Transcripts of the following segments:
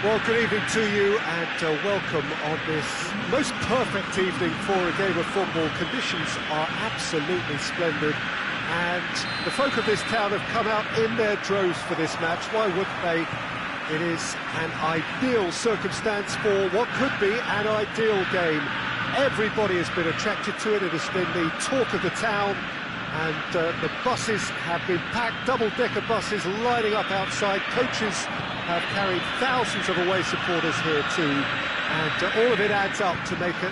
Well, good evening to you and welcome on this most perfect evening for a game of football. Conditions are absolutely splendid and the folk of this town have come out in their droves for this match. Why wouldn't they? It is an ideal circumstance for what could be an ideal game. Everybody has been attracted to it. It has been the talk of the town. And the buses have been packed, double-decker buses lining up outside. Coaches have carried thousands of away supporters here too. And all of it adds up to make a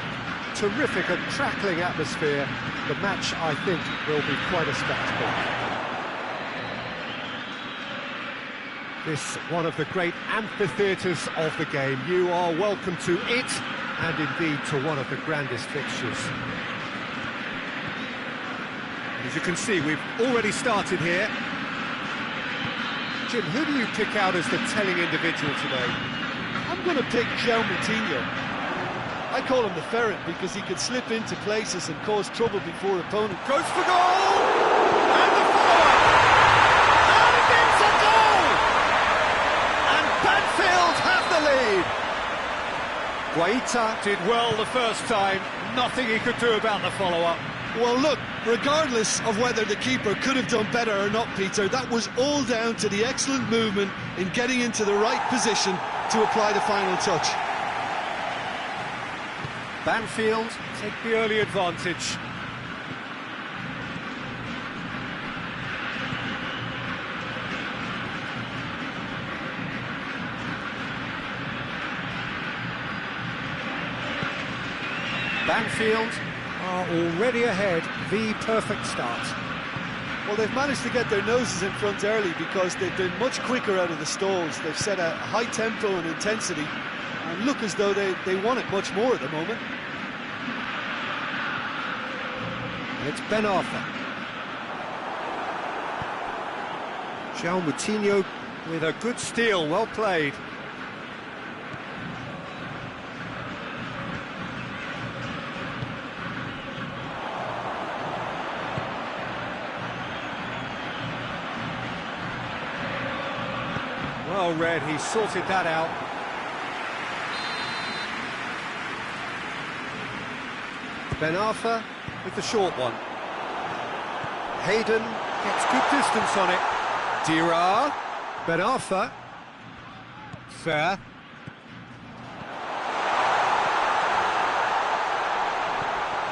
terrific and crackling atmosphere. The match, I think, will be quite a spectacle. This one of the great amphitheatres of the game. You are welcome to it, and indeed to one of the grandest fixtures. As you can see, we've already started here. Jim, who do you pick out as the telling individual today? I'm going to pick Moutinho. I call him the ferret because he could slip into places and cause trouble before opponent. Goes for goal! And the follow-up! And it's a goal! And Banfield have the lead. Guaita did well the first time. Nothing he could do about the follow-up. Well, look, regardless of whether the keeper could have done better or not, Peter, that was all down to the excellent movement in getting into the right position to apply the final touch. Banfield take the early advantage. Banfield are already ahead, the perfect start. Well, they've managed to get their noses in front early because they've been much quicker out of the stalls. They've set a high tempo and intensity and look as though they want it much more at the moment. And it's Ben Arthur. Moutinho with a good steal, well played. Well read, he sorted that out. Ben Arthur with the short one. Hayden gets good distance on it. Dira, Ben Arthur. Fair.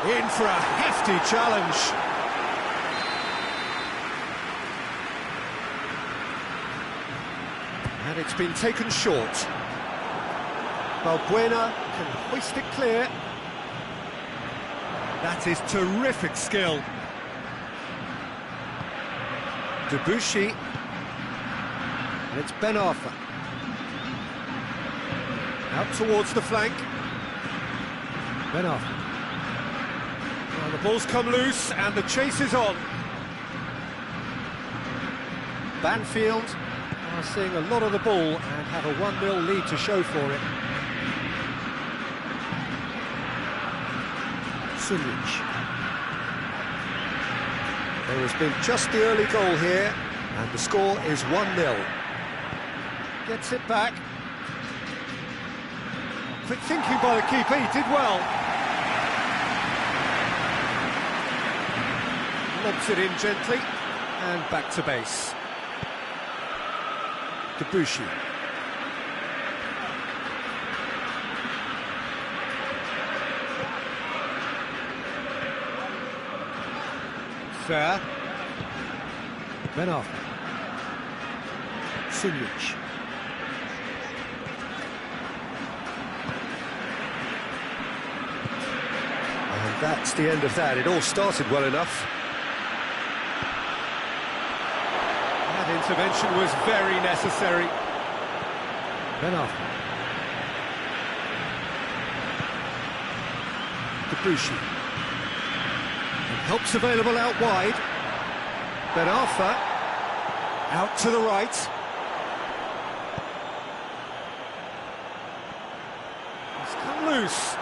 In for a hefty challenge. And it's been taken short. Balbuena can hoist it clear. That is terrific skill. Debussy. And it's Ben Arthur. Out towards the flank. Ben Arthur. Well, the ball's come loose and the chase is on. Banfield are seeing a lot of the ball and have a 1-0 lead to show for it. Sunic. There has been just the early goal here, and the score is 1-0. Gets it back. Quick thinking by the keeper, he did well. Lobs it in gently, and back to base. Debussy. Fair. Ben Arthur. Sunic. And that's the end of that. It all started well enough. That intervention was very necessary. Ben Arthur. Debussy. Help's available out wide. Ben Arthur out to the right. He's come loose.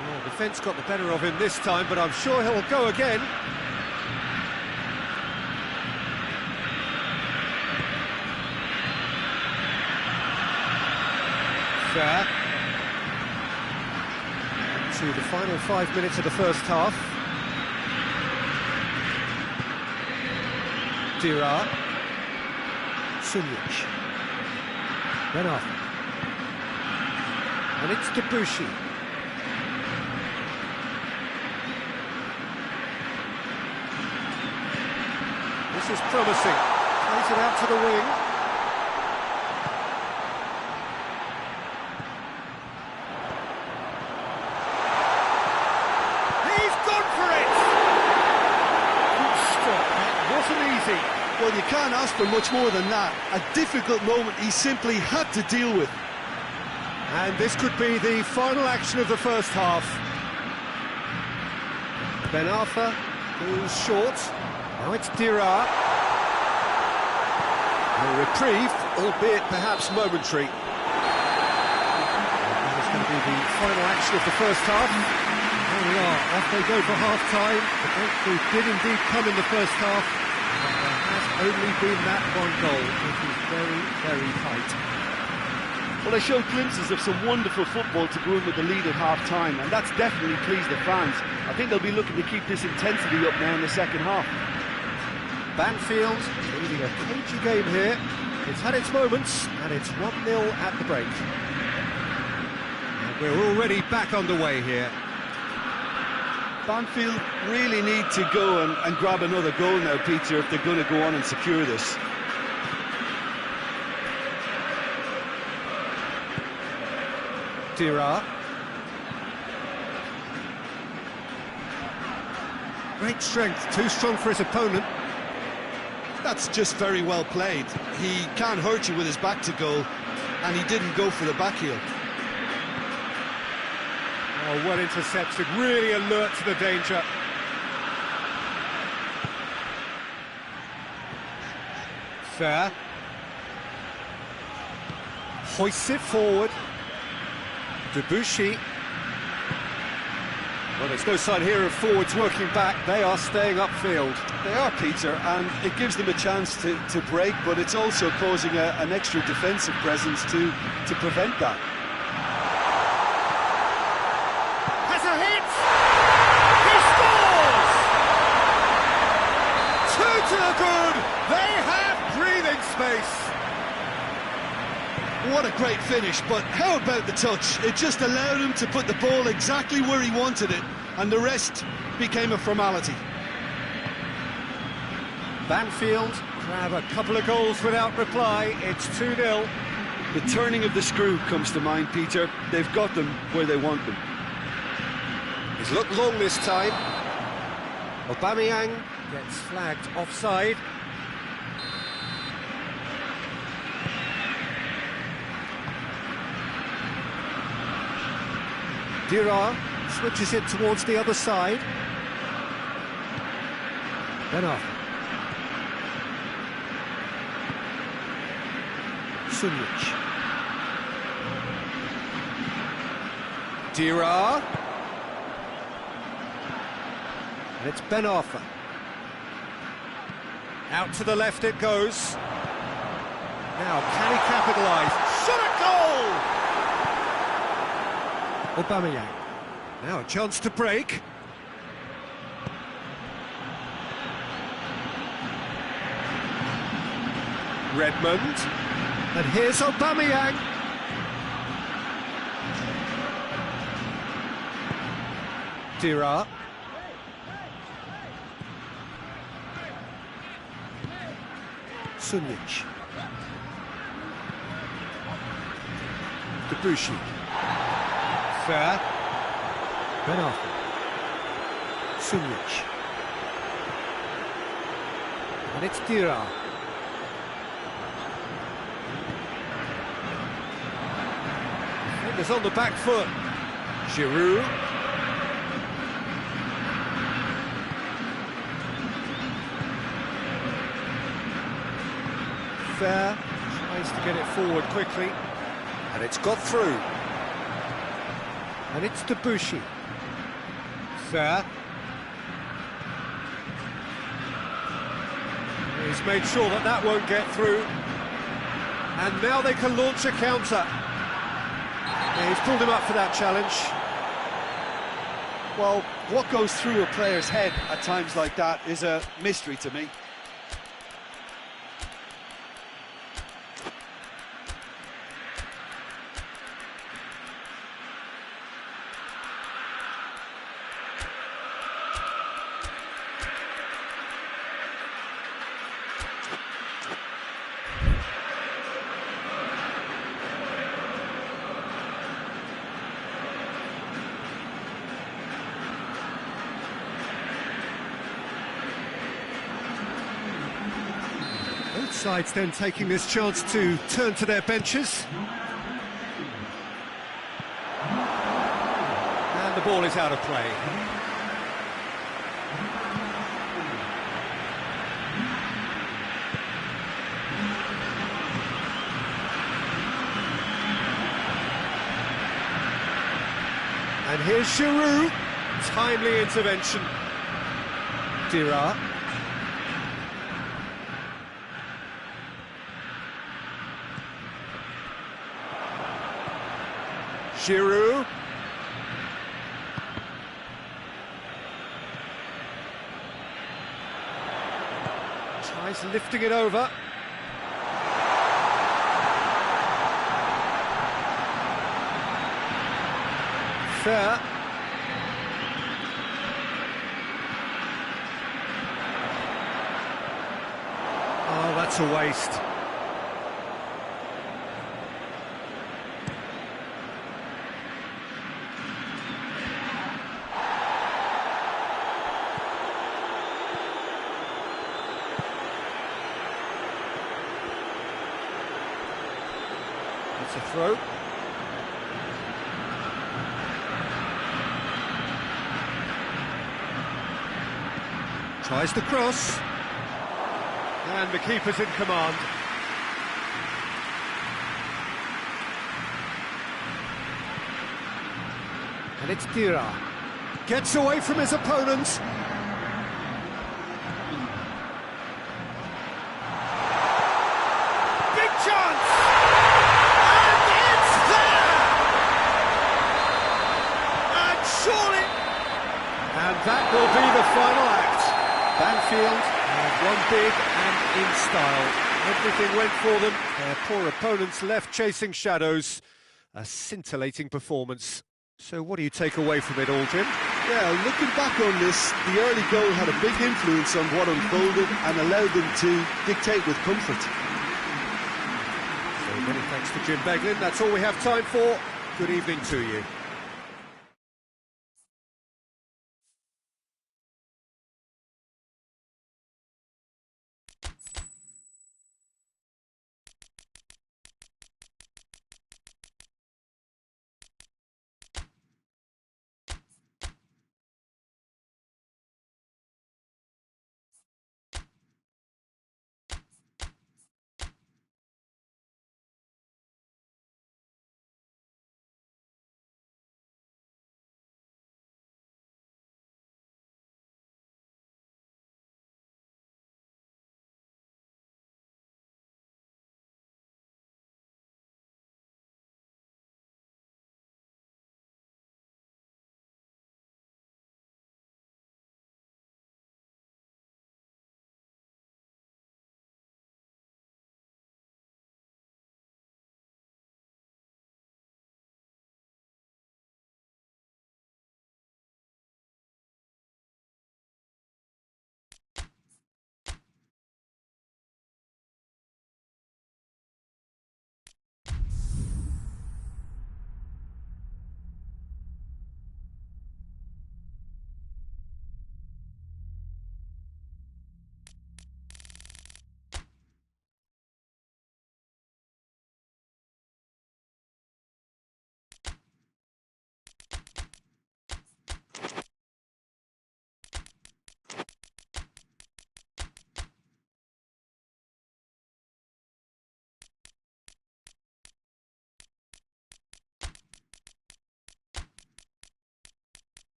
Well, defence got the better of him this time, but I'm sure he'll go again. Fair. To the final 5 minutes of the first half. Dira. Sunjic. Ben Arfa. And it's Debussy. This is promising. Plays it out to the wing. He's gone for it! Good stop. That wasn't easy. Well, you can't ask for much more than that. A difficult moment he simply had to deal with. And this could be the final action of the first half. Ben Arfa goes short. Now it's Dira. A reprieve, albeit perhaps momentary. That is going to be the final action of the first half. There we are, off they go for half-time. The breakthrough did indeed come in the first half, but there has only been that one goal. It is very, very tight. Well, they showed glimpses of some wonderful football to go in with the lead at half-time, and that's definitely pleased the fans. I think they'll be looking to keep this intensity up now in the second half. Banfield leading a cagey game here. It's had its moments, and it's 1-0 at the break. And we're already back underway here. Banfield really need to go and grab another goal now, Peter, if they're going to go on and secure this. Dira. Great strength, too strong for his opponent. That's just very well played. He can't hurt you with his back to goal, and he didn't go for the back heel. Oh, well intercepted, really alert to the danger. Fair. Hoists it forward. Debussy. Well, there's no sign here of forwards working back. They are staying upfield. They are, Peter, and it gives them a chance to break, but it's also causing an extra defensive presence to prevent that. Has a hit! He scores! Two to the good! They have breathing space! What a great finish, but how about the touch? It just allowed him to put the ball exactly where he wanted it, and the rest became a formality. Banfield grab a couple of goals without reply. It's 2-0. The turning of the screw comes to mind, Peter. They've got them where they want them. He's looked long this time. Aubameyang gets flagged offside. Dira switches it towards the other side. Ben Arfa. Sunjic. Dira. And it's Ben Arfa. Out to the left it goes. Now, can he capitalise? Shot at goal! Aubameyang. Now a chance to break. Redmond. And here's Aubameyang. Dira. Sunjic. Debussy. Fair. Ben Arfa. Sunjic. And it's Dira. Fingers on the back foot. Giroud. Fair. Tries to get it forward quickly. And it's got through. And it's Debussy. Fair. He's made sure that that won't get through. And now they can launch a counter. Yeah, he's pulled him up for that challenge. Well, what goes through a player's head at times like that is a mystery to me. Both sides then taking this chance to turn to their benches. And the ball is out of play. And here's Giroud. Timely intervention. Dira. Giroud. Tries lifting it over. Fair. Oh, that's a waste. It's a throw. Tries the cross. And the keeper's in command. And it's Dira. Gets away from his opponent. Big chance! And it's there! And surely... And that will be the final act. Banfield have won big and in style. Everything went for them. Their poor opponents left chasing shadows. A scintillating performance. So what do you take away from it all, Jim? Yeah, looking back on this, the early goal had a big influence on what unfolded and allowed them to dictate with comfort. So many thanks to Jim Beglin. That's all we have time for. Good evening to you.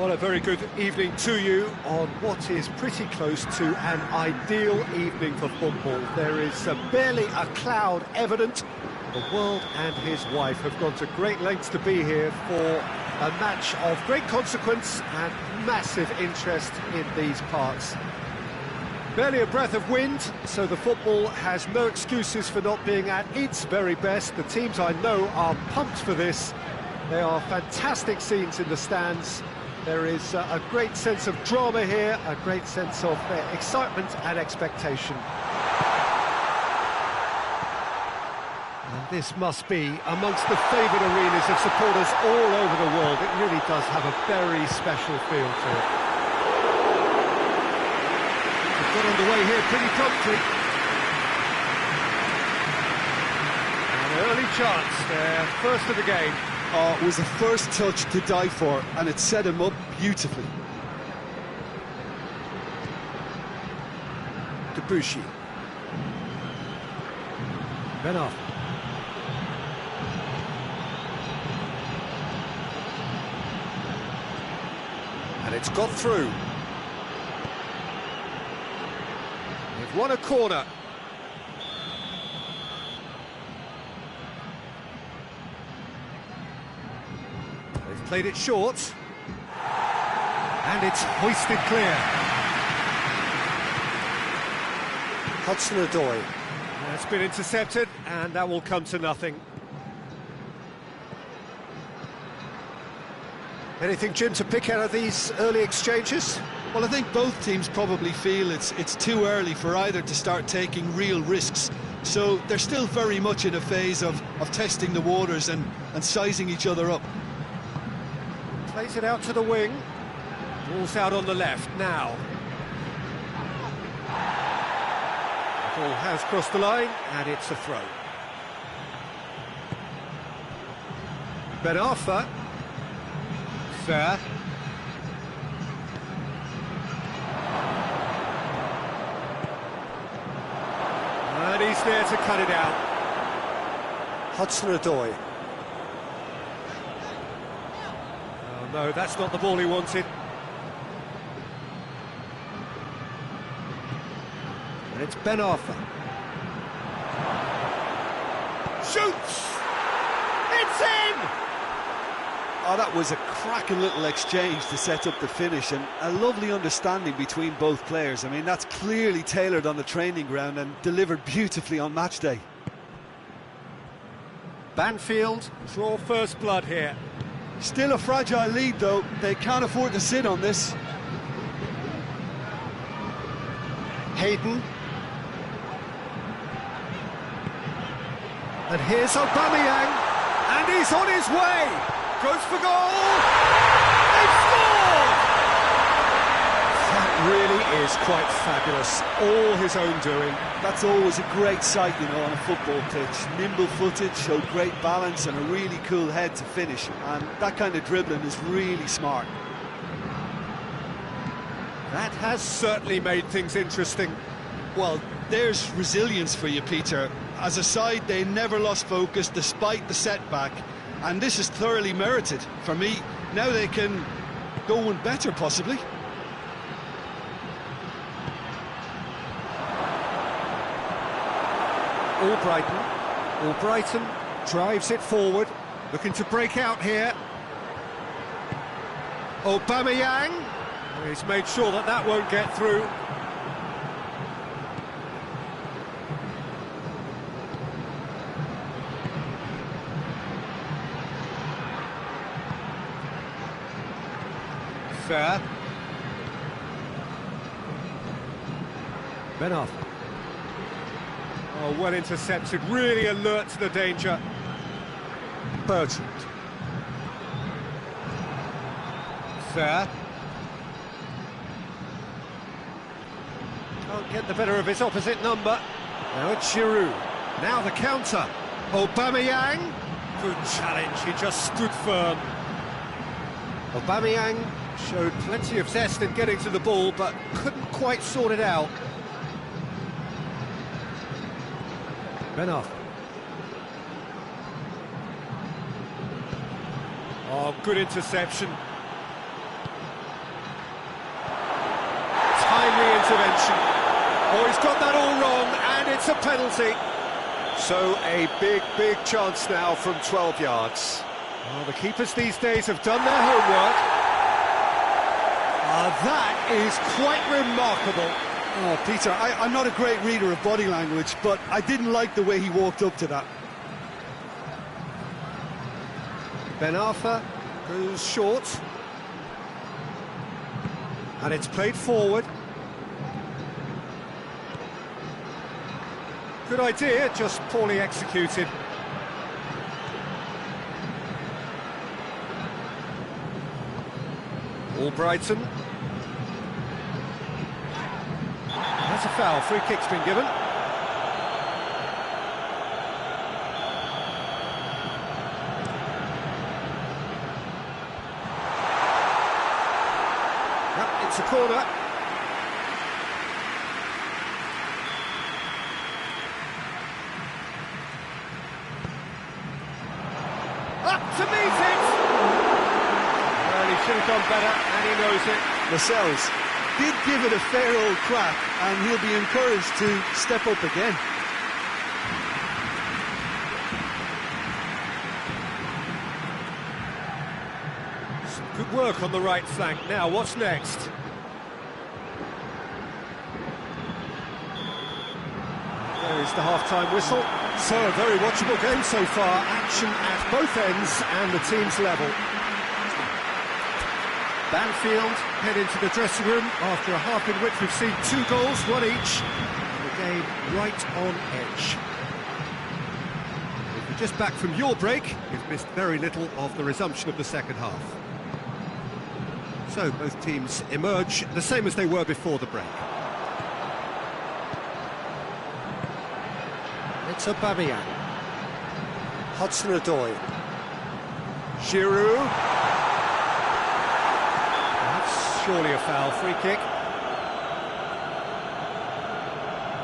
Well, a very good evening to you on what is pretty close to an ideal evening for football. There is barely a cloud evident. The world and his wife have gone to great lengths to be here for a match of great consequence and massive interest in these parts. Barely a breath of wind, so the football has no excuses for not being at its very best. The teams I know are pumped for this. There are fantastic scenes in the stands. There is a great sense of drama here, a great sense of excitement and expectation. And this must be amongst the favoured arenas of supporters all over the world. It really does have a very special feel to it. We've got underway here pretty promptly. An early chance there, first of the game. Oh, it was the first touch to die for, and it set him up beautifully. Debussy. Ben off. And it's got through. They've won a corner. They've played it short. And it's hoisted clear. Hudson-Odoi. It's been intercepted, and that will come to nothing. Anything, Jim, to pick out of these early exchanges? Well, I think both teams probably feel it's too early for either to start taking real risks. So they're still very much in a phase of testing the waters and sizing each other up. Plays it out to the wing. Ball's out on the left now. The ball has crossed the line, and it's a throw. Ben Arfa. Fair. And he's there to cut it out. Hudson-Odoi. Oh no, that's not the ball he wanted. And it's Ben Arfa. Shoots! It's in! Oh, that was a cracking little exchange to set up the finish, and a lovely understanding between both players. I mean, that's clearly tailored on the training ground and delivered beautifully on match day. Banfield draw first blood here. Still a fragile lead, though. They can't afford to sit on this. Hayden. And here's Aubameyang, and he's on his way. Goes for goal! They've scored! That really is quite fabulous. All his own doing. That's always a great sight, you know, on a football pitch. Nimble-footed, showed great balance and a really cool head to finish. And that kind of dribbling is really smart. That has certainly made things interesting. Well, there's resilience for you, Peter. As a side, they never lost focus despite the setback. And this is thoroughly merited. For me, now they can go one better, possibly. Albrighton drives it forward, looking to break out here. Aubameyang, he's made sure that that won't get through. Fair. Ben Arfa. Oh, well intercepted, really alert to the danger. Bertrand. Fair. Can't get the better of his opposite number. Now it's Giroud. Now the counter. Aubameyang. Good challenge, he just stood firm. Aubameyang showed plenty of zest in getting to the ball, but couldn't quite sort it out. Ben Arfa. Oh, good interception. intervention. Oh, he's got that all wrong, and it's a penalty. So a big chance now from 12 yards. Well, the keepers these days have done their homework. That is quite remarkable. Oh, Peter, I'm not a great reader of body language, but I didn't like the way he walked up to that. Ben Arfa goes short. And it's played forward. Good idea, just poorly executed. Albrighton. That's a foul, free kick's been given. Yep, it's a corner. Up to meet it! Well, he should have done better, and he knows it. Lascelles did give it a fair old crack, and he'll be encouraged to step up again. Some good work on the right flank. Now, what's next? There is the half-time whistle. So, a very watchable game so far. Action at both ends and the team's level. Banfield head into the dressing room after a half in which we've seen 2 goals, one each, and the game right on edge. If you're just back from your break, you've missed very little of the resumption of the second half. So both teams emerge the same as they were before the break. It's Aubameyang. Hudson-Odoi. Giroud. Surely a foul, free kick.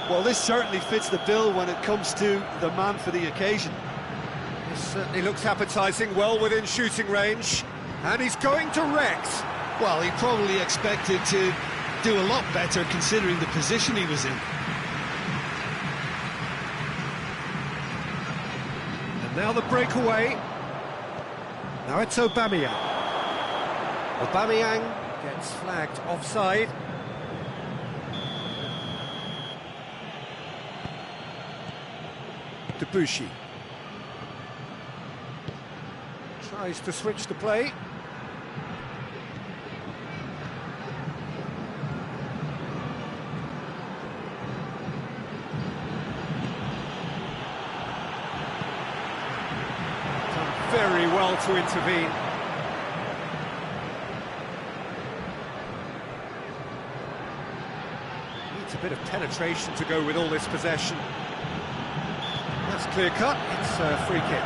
Well, this certainly fits the bill when it comes to the man for the occasion. This certainly looks appetising, well within shooting range, and he's going direct. Well, he probably expected to do a lot better considering the position he was in. And now the breakaway. Now it's Aubameyang. Aubameyang gets flagged offside. Debussy tries to switch the play. Done very well to intervene. A bit of penetration to go with all this possession. That's clear cut, it's a free kick.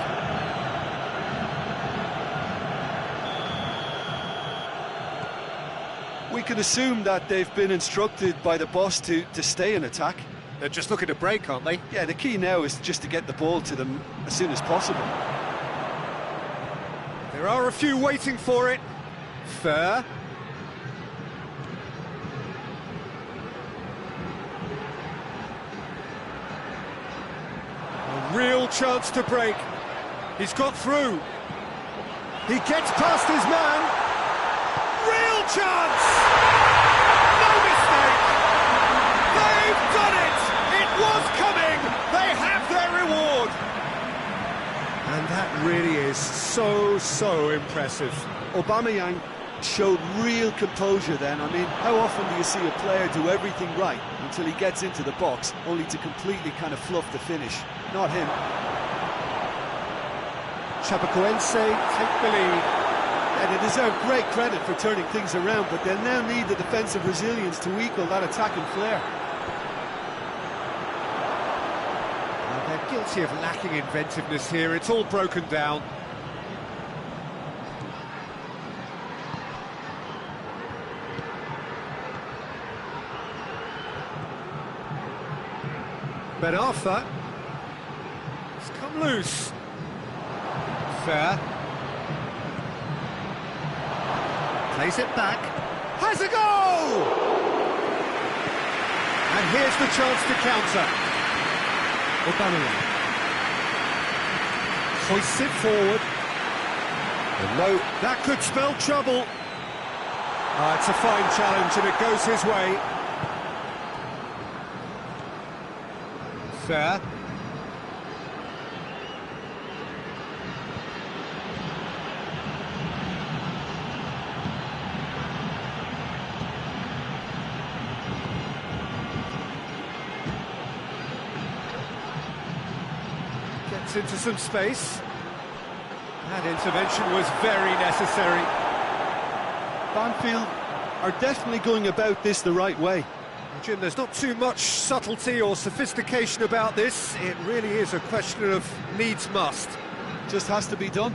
We can assume that they've been instructed by the boss to stay in attack. They're just looking to break, aren't they? Yeah, the key now is just to get the ball to them as soon as possible. There are a few waiting for it. Fair. Real chance to break. He's got through. He gets past his man. Real chance! No mistake! They've done it! It was coming! They have their reward! And that really is so impressive. Aubameyang showed real composure then. I mean, how often do you see a player do everything right until he gets into the box, only to completely kind of fluff the finish? Not him. Chapecoense take the lead. And they deserve great credit for turning things around, but they'll now need the defensive resilience to equal that attacking flair. Well, they're guilty of lacking inventiveness here. It's all broken down. Ben Arfa. It's come loose. Fair. Plays it back. Has a goal! And here's the chance to counter. Hoists it forward. And no, that could spell trouble. It's a fine challenge and it goes his way. Fair. Gets into some space. That intervention was very necessary. Banfield are definitely going about this the right way. Jim, there's not too much subtlety or sophistication about this. It really is a question of needs must. Just has to be done.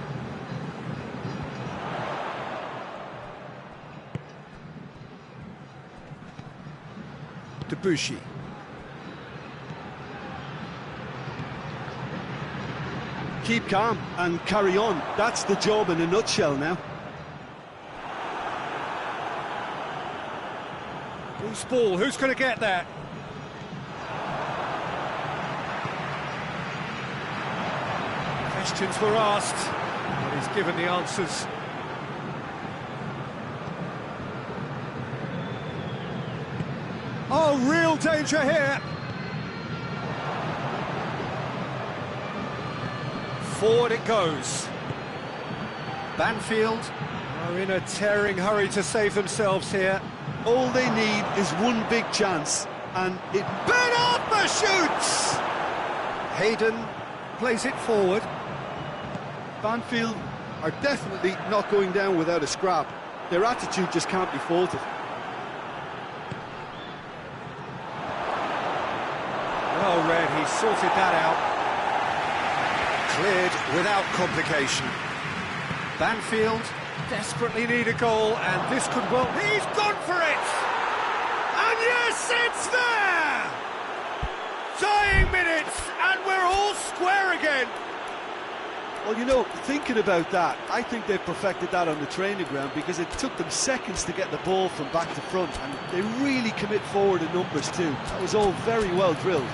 Debussy. Keep calm and carry on. That's the job in a nutshell now. Loose ball, who's going to get that? Questions were asked, and he's given the answers. Oh, real danger here! Forward it goes. Banfield are in a tearing hurry to save themselves here. All they need is one big chance, and it... Ben Arthur shoots! Hayden plays it forward. Banfield are definitely not going down without a scrap. Their attitude just can't be faulted. Well read, he sorted that out. Cleared without complication. Banfield desperately need a goal, and this could well... He's gone for it! And yes, it's there! Dying minutes, and we're all square again. Well, you know, thinking about that, I think they've perfected that on the training ground because it took them seconds to get the ball from back to front, and they really commit forward in numbers too. That was all very well drilled.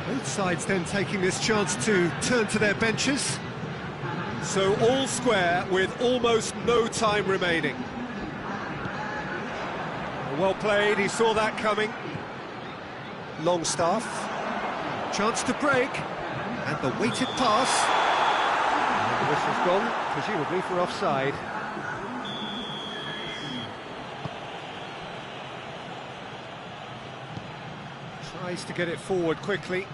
Both sides then taking this chance to turn to their benches. So all square with almost no time remaining. Well played, he saw that coming. Longstaff, chance to break, and the weighted pass. And the whistle's gone, presumably for offside. Tries to get it forward quickly.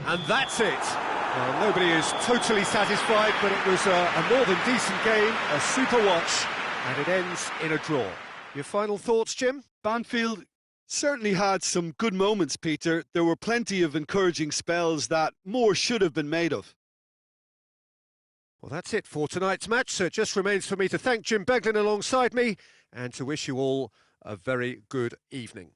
And that's it. Well, nobody is totally satisfied, but it was a more than decent game, a super watch, and it ends in a draw. Your final thoughts, Jim? Banfield certainly had some good moments, Peter. There were plenty of encouraging spells that more should have been made of. Well, that's it for tonight's match, so it just remains for me to thank Jim Beglin alongside me and to wish you all a very good evening.